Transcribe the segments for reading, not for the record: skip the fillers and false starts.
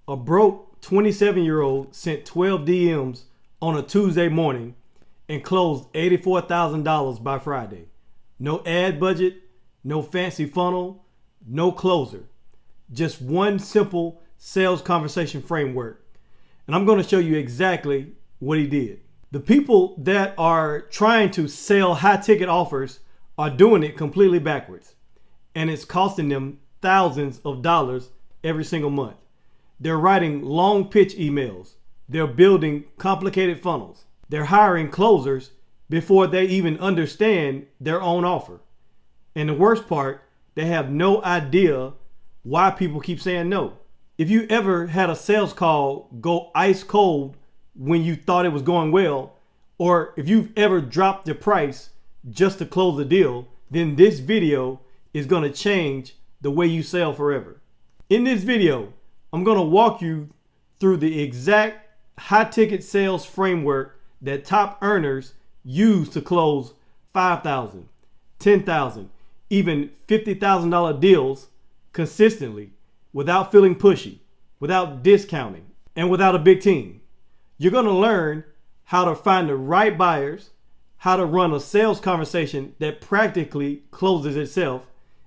A broke 27-year-old sent 12 DMs on a Tuesday morning and closed $84,000 by Friday. No ad budget, no fancy funnel, no closer. Just one simple sales conversation framework. And I'm going to show you exactly what he did. The people that are trying to sell high ticket offers are doing it completely backwards. And it's costing them thousands of dollars every single month. They're writing long pitch emails. They're building complicated funnels. They're hiring closers before they even understand their own offer. And the worst part, they have no idea why people keep saying no. If you ever had a sales call go ice cold when you thought it was going well, or if you've ever dropped the price just to close the deal, then this video is going to change the way you sell forever. In this video, I'm going to walk you through the exact high ticket sales framework that top earners use to close $5,000, $10,000, even $50,000 deals consistently without feeling pushy, without discounting, and without a big team. You're going to learn how to find the right buyers, how to run a sales conversation that practically closes itself,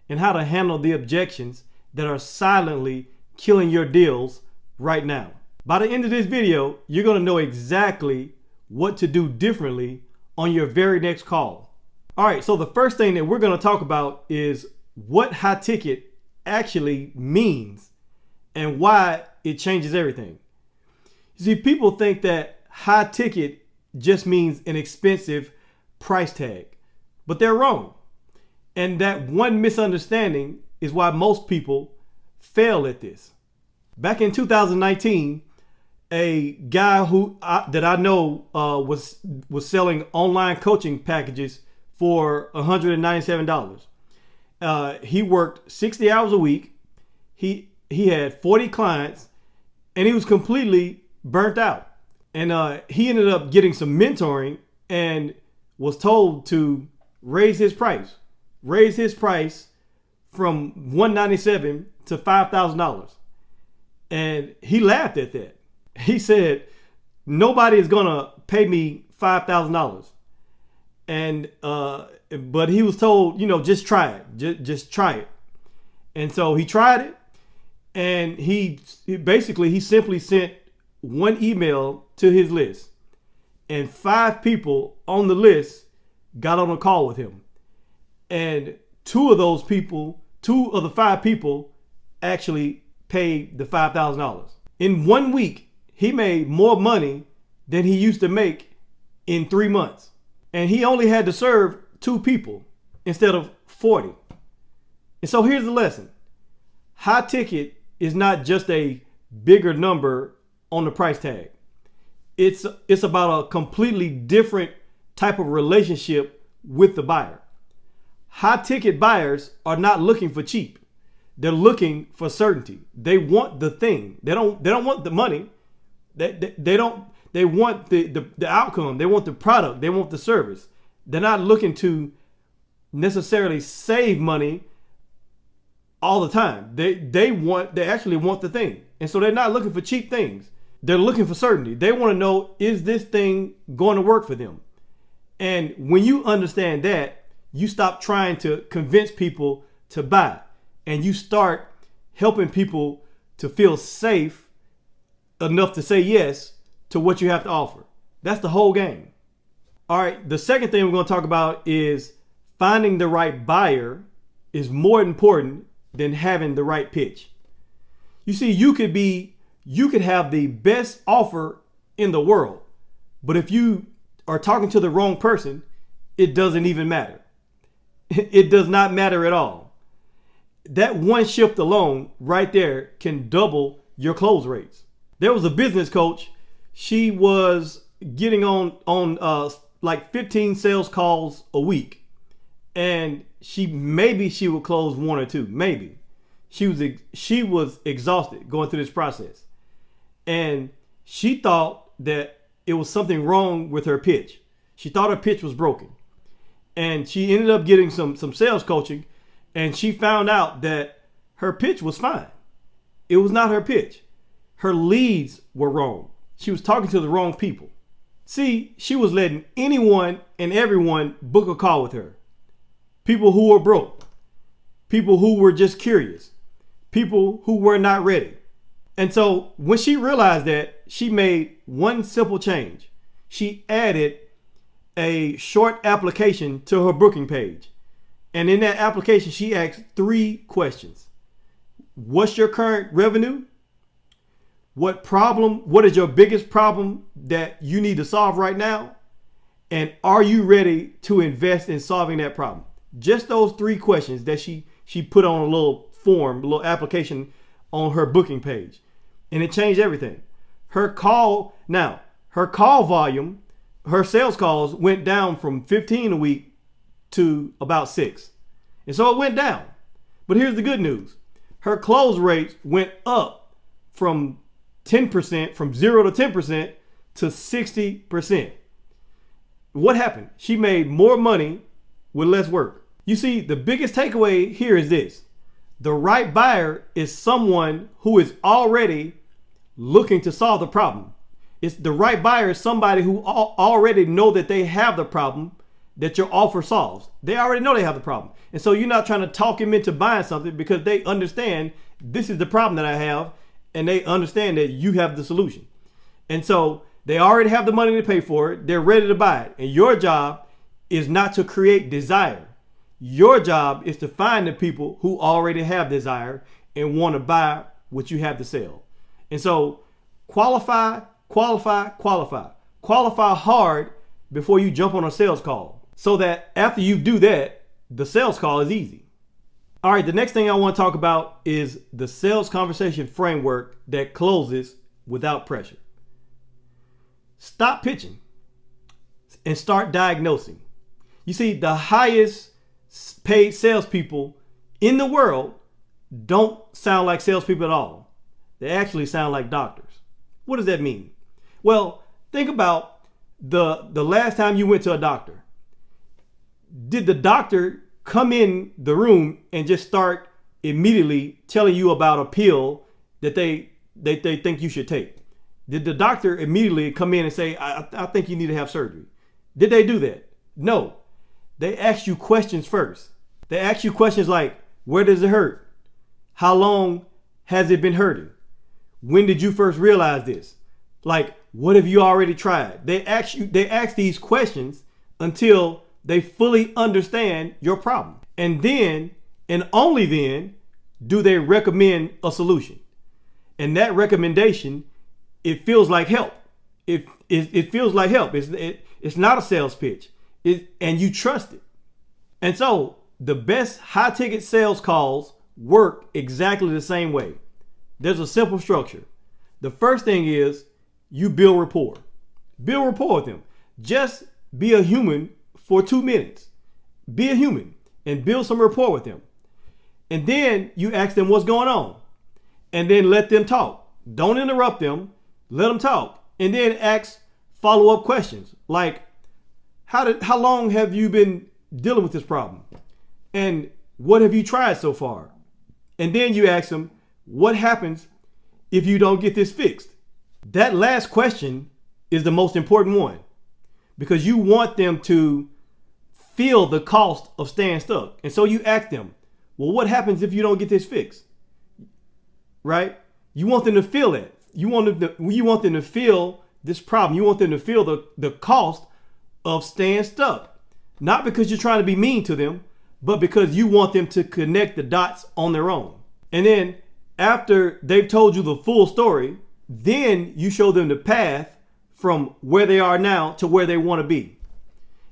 and how to handle the objections that are silently killing your deals right now. By the end of this video, you're going to know exactly what to do differently on your very next call. All right, so the first thing that we're going to talk about is what high ticket actually means and why it changes everything. You see, people think that high ticket just means an expensive price tag, but they're wrong. And that one misunderstanding is why most people fail at this. Back in 2019, a guy that I know was selling online coaching packages for $197. He worked 60 hours a week. He had 40 clients, and he was completely burnt out. And he ended up getting some mentoring and was told to raise his price from $197 to $5,000. And he laughed at that. He said, nobody is gonna pay me $5,000. And but he was told, just try it, just try it. And so he tried it, and he simply sent one email to his list, and 5 people on the list got on a call with him. And two of the 5 people actually paid the $5,000. In 1 week, he made more money than he used to make in 3 months. And he only had to serve 2 people instead of 40. And so here's the lesson. High ticket is not just a bigger number on the price tag. It's about a completely different type of relationship with the buyer. High ticket buyers are not looking for cheap. They're looking for certainty. They want the thing. They don't want the money. They want the outcome. They want the product. They want the service. They're not looking to necessarily save money all the time. They actually want the thing. And so they're not looking for cheap things. They're looking for certainty. They want to know, is this thing going to work for them? And when you understand that, you stop trying to convince people to buy, and you start helping people to feel safe enough to say yes to what you have to offer. That's the whole game. All right, the second thing we're going to talk about is finding the right buyer is more important than having the right pitch. You see, you could have the best offer in the world, but if you are talking to the wrong person, it doesn't even matter. It does not matter at all. That one shift alone right there can double your close rates. There was a business coach. She was getting on like 15 sales calls a week, and she would close 1 or 2. Maybe she was exhausted going through this process, and she thought that it was something wrong with her pitch. She thought her pitch was broken. And she ended up getting some sales coaching, and she found out that her pitch was fine. It was not her pitch. her leads were wrong. She was talking to the wrong people. See, she was letting anyone and everyone book a call with her. People who were broke. People who were just curious. People who were not ready. And so when she realized that, she made one simple change. She added a short application to her booking page. And in that application, she asked 3 questions. What's your current revenue? What is your biggest problem that you need to solve right now? And are you ready to invest in solving that problem? Just those 3 questions that she put on a little form, a little application on her booking page. And it changed everything. Her call volume, her sales calls went down from 15 a week to about 6. And so it went down. But here's the good news. Her close rates went up from 10%, from 0 to 10% to 60%. What happened? She made more money with less work. You see, the biggest takeaway here is this. The right buyer is someone who is already looking to solve the problem. It's the right buyer is somebody who already know that they have the problem that your offer solves. They already know they have the problem. And so you're not trying to talk them into buying something because they understand this is the problem that I have, and they understand that you have the solution. And so they already have the money to pay for it. They're ready to buy it. And your job is not to create desire. Your job is to find the people who already have desire and want to buy what you have to sell. And so qualify hard before you jump on a sales call, so that after you do that, the sales call is easy. All right, the next thing I want to talk about is the sales conversation framework that closes without pressure. Stop pitching and start diagnosing. You see, the highest paid salespeople in the world don't sound like salespeople at all. They actually sound like doctors. What does that mean? Well, think about the last time you went to a doctor. Did the doctor come in the room and just start immediately telling you about a pill that they think you should take? Did the doctor immediately come in and say, I think you need to have surgery? Did they do that? No. They ask you questions first. They ask you questions like, where does it hurt? How long has it been hurting? When did you first realize this? Like, what have you already tried? They ask these questions until they fully understand your problem. And then, and only then, do they recommend a solution. And that recommendation, it feels like help. It feels like help. It's not a sales pitch. And you trust it. And so the best high ticket sales calls work exactly the same way. There's a simple structure. The first thing is you build rapport. Build rapport with them. Just be a human for 2 minutes. Be a human and build some rapport with them. And then you ask them what's going on. And then let them talk. Don't interrupt them. Let them talk. And then ask follow-up questions like, how long have you been dealing with this problem? And what have you tried so far? And then you ask them, what happens if you don't get this fixed? That last question is the most important one, because you want them to feel the cost of staying stuck. And so you ask them, well, what happens if you don't get this fixed? Right? You want them to feel that. You want them to feel this problem. You want them to feel the cost of staying stuck. Not because you're trying to be mean to them, but because you want them to connect the dots on their own. And then after they've told you the full story, then you show them the path from where they are now to where they want to be.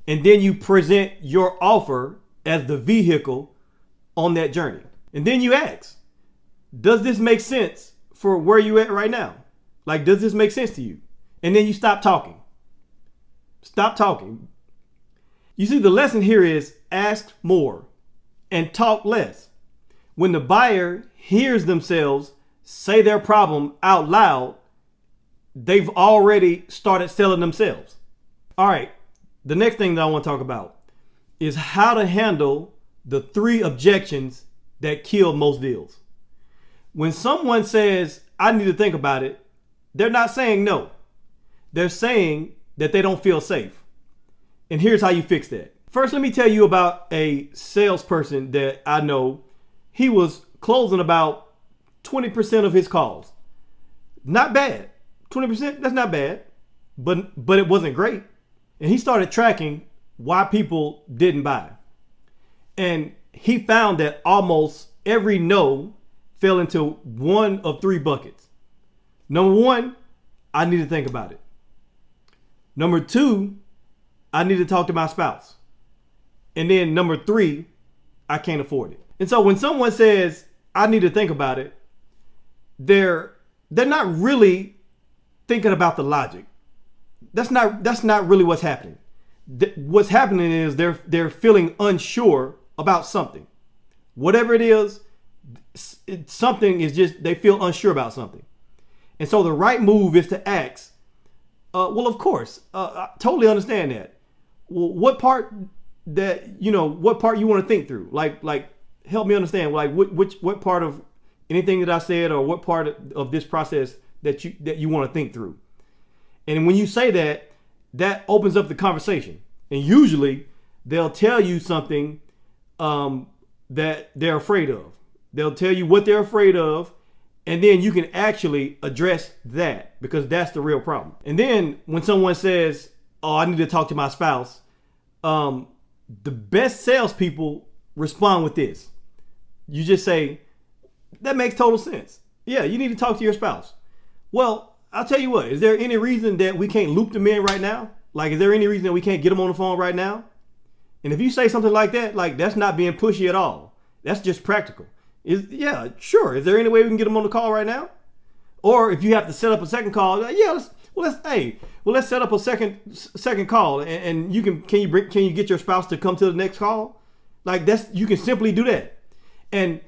And then you present your offer as the vehicle on that journey. And then you ask, does this make sense for where you at right now? Like, does this make sense to you? And then you stop talking. Stop talking. You see, the lesson here is ask more and talk less. When the buyer hears themselves say their problem out loud, they've already started selling themselves. All right, the next thing that I want to talk about is how to handle the 3 objections that kill most deals. When someone says, I need to think about it, they're not saying no. They're saying that they don't feel safe. And here's how you fix that. First, let me tell you about a salesperson that I know. He was closing about 20% of his calls. Not bad. 20%, that's not bad. But it wasn't great. And he started tracking why people didn't buy. And he found that almost every no fell into one of three buckets. Number one, I need to think about it. Number two, I need to talk to my spouse. And then number three, I can't afford it. And so when someone says, I need to think about it, they're not really thinking about the logic. That's not really what's happening. What's happening is they're feeling unsure about something. Whatever it is, something is just, they feel unsure about something. And so the right move is to ask, well, of course, I totally understand that. Well, what part you want to think through? Like, help me understand, like what part of anything that I said, or what part of this process that you want to think through. And when you say that, that opens up the conversation. And usually they'll tell you something that they're afraid of. They'll tell you what they're afraid of, and then you can actually address that, because that's the real problem. And then when someone says, oh, I need to talk to my spouse, the best salespeople respond with this. You just say, that makes total sense. Yeah, you need to talk to your spouse. Well, I'll tell you what, is there any reason that we can't loop them in right now? Like, is there any reason that we can't get them on the phone right now? And if you say something like that, like, that's not being pushy at all. That's just practical. Yeah, sure. Is there any way we can get them on the call right now? Or if you have to set up a second call, let's set up a second call, and can you get your spouse to come to the next call? Like, you can simply do that. And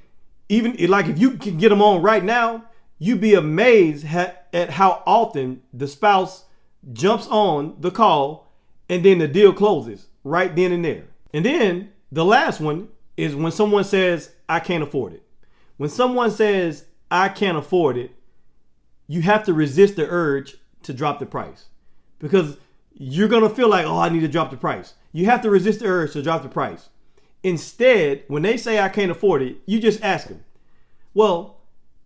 even like, if you can get them on right now, you'd be amazed at how often the spouse jumps on the call and then the deal closes right then and there. And then the last one is when someone says, I can't afford it. When someone says, I can't afford it, you have to resist the urge to drop the price, because you're going to feel like, oh, I need to drop the price. You have to resist the urge to drop the price. Instead, when they say I can't afford it, you just ask them, well,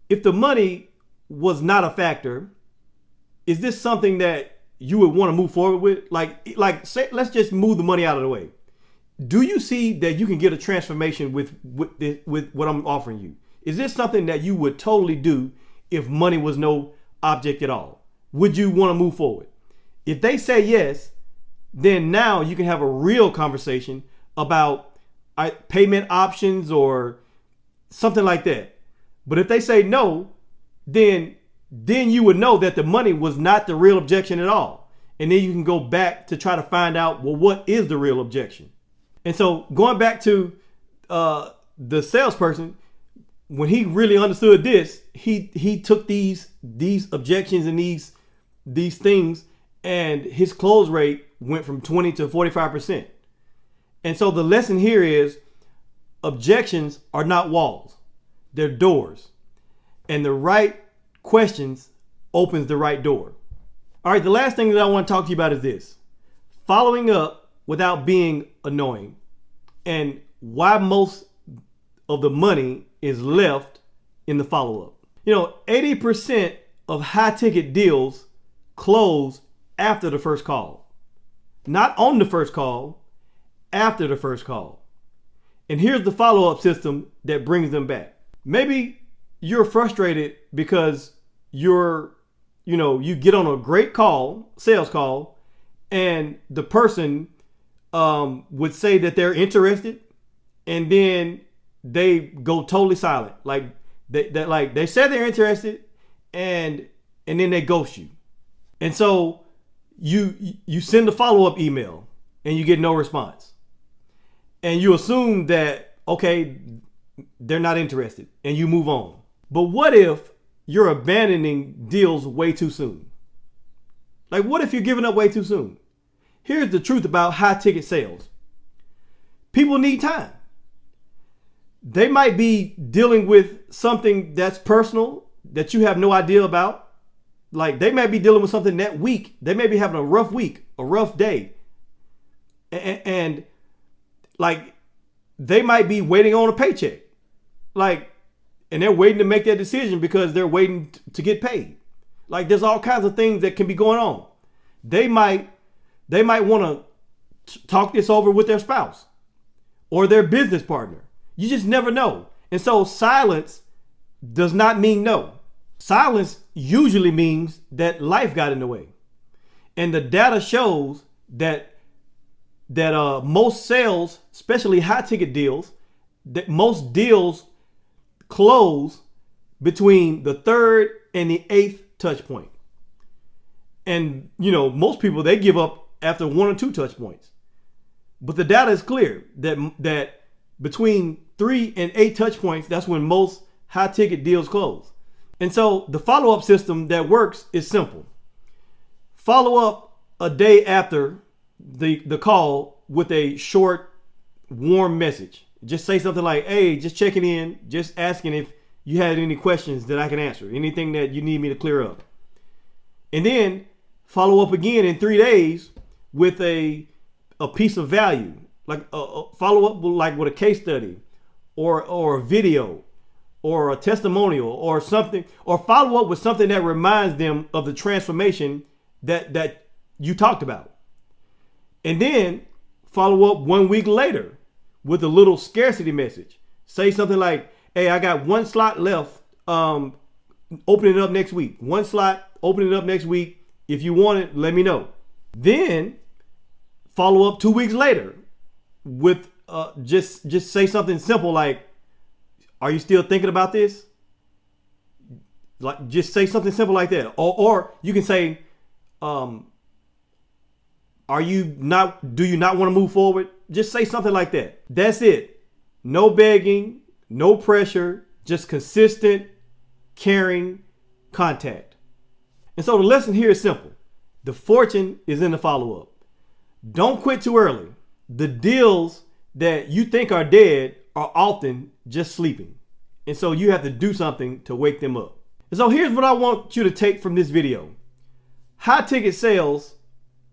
if the money was not a factor, is this something that you would want to move forward with? Like say, let's just move the money out of the way. Do you see that you can get a transformation with what I'm offering you? Is this something that you would totally do if money was no object at all? Would you want to move forward? If they say yes, then now you can have a real conversation about payment options or something like that. But if they say no, then you would know that the money was not the real objection at all. And then you can go back to try to find out, well, what is the real objection? And so going back to the salesperson, when he really understood this, he took these objections and these things, and his close rate went from 20 to 45%. And so the lesson here is, objections are not walls, they're doors. And the right questions opens the right door. All right, the last thing that I want to talk to you about is this: following up without being annoying, and why most of the money is left in the follow-up. 80% of high ticket deals close after the first call. Not on the first call, after the first call. And here's the follow-up system that brings them back. Maybe you're frustrated because you get on a great call, sales call, and the person would say that they're interested, and then they go totally silent. Like they said they're interested, and then they ghost you. And so you send a follow-up email and you get no response. And you assume that, okay, they're not interested, and you move on. But what if you're abandoning deals way too soon? Like, what if you're giving up way too soon? Here's the truth about high ticket sales. People need time. They might be dealing with something that's personal that you have no idea about. Like they may be dealing with something that week. They may be having a rough week, a rough day. And like they might be waiting on a paycheck. Like, and they're waiting to make that decision because they're waiting to get paid. Like there's all kinds of things that can be going on. They might want to talk this over with their spouse or their business partner. You just never know. And so silence does not mean no. Silence usually means that life got in the way. And the data shows that most sales, especially high ticket deals, that most deals close between the 3rd and the 8th touch point. And most people, they give up after 1 or 2 touch points. But the data is clear that between 3 and 8 touch points, that's when most high ticket deals close. And so the follow-up system that works is simple. Follow up a day after the call with a short, warm message. Just say something like, hey, just checking in, just asking if you had any questions that I can answer, anything that you need me to clear up. And then follow up again in 3 days with a piece of value, like follow up like with a case study or a video or a testimonial or something, or follow up with something that reminds them of the transformation that you talked about. And then follow up 1 week later with a little scarcity message. Say something like, hey, I got 1 slot left, opening it up next week. 1 slot, opening it up next week. If you want it, let me know. Then follow up 2 weeks later with just say something simple like, are you still thinking about this? Like just say something simple like that. Or you can say, do you not want to move forward? Just say something like that. That's it. No begging, no pressure, just consistent, caring contact. And so the lesson here is simple. The fortune is in the follow-up. Don't quit too early. The deals that you think are dead are often just sleeping. And so you have to do something to wake them up. And so here's what I want you to take from this video. High ticket sales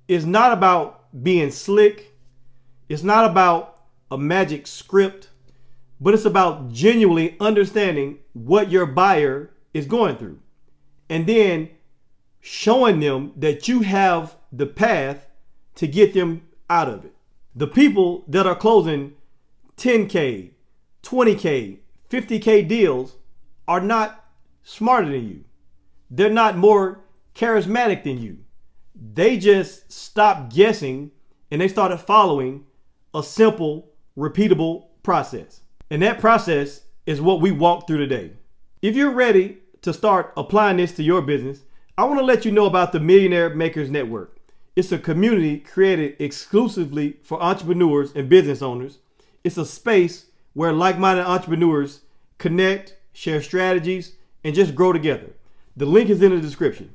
is not about being slick. It's not about a magic script, but it's about genuinely understanding what your buyer is going through and then showing them that you have the path to get them out of it. The people that are closing 10K, 20K, 50K deals are not smarter than you. They're not more charismatic than you. They just stopped guessing and they started following a simple, repeatable process. And that process is what we walk through today. If you're ready to start applying this to your business, I want to let you know about the Millionaire Makers Network. It's a community created exclusively for entrepreneurs and business owners. It's a space where like-minded entrepreneurs connect, share strategies, and just grow together. The link is in the description.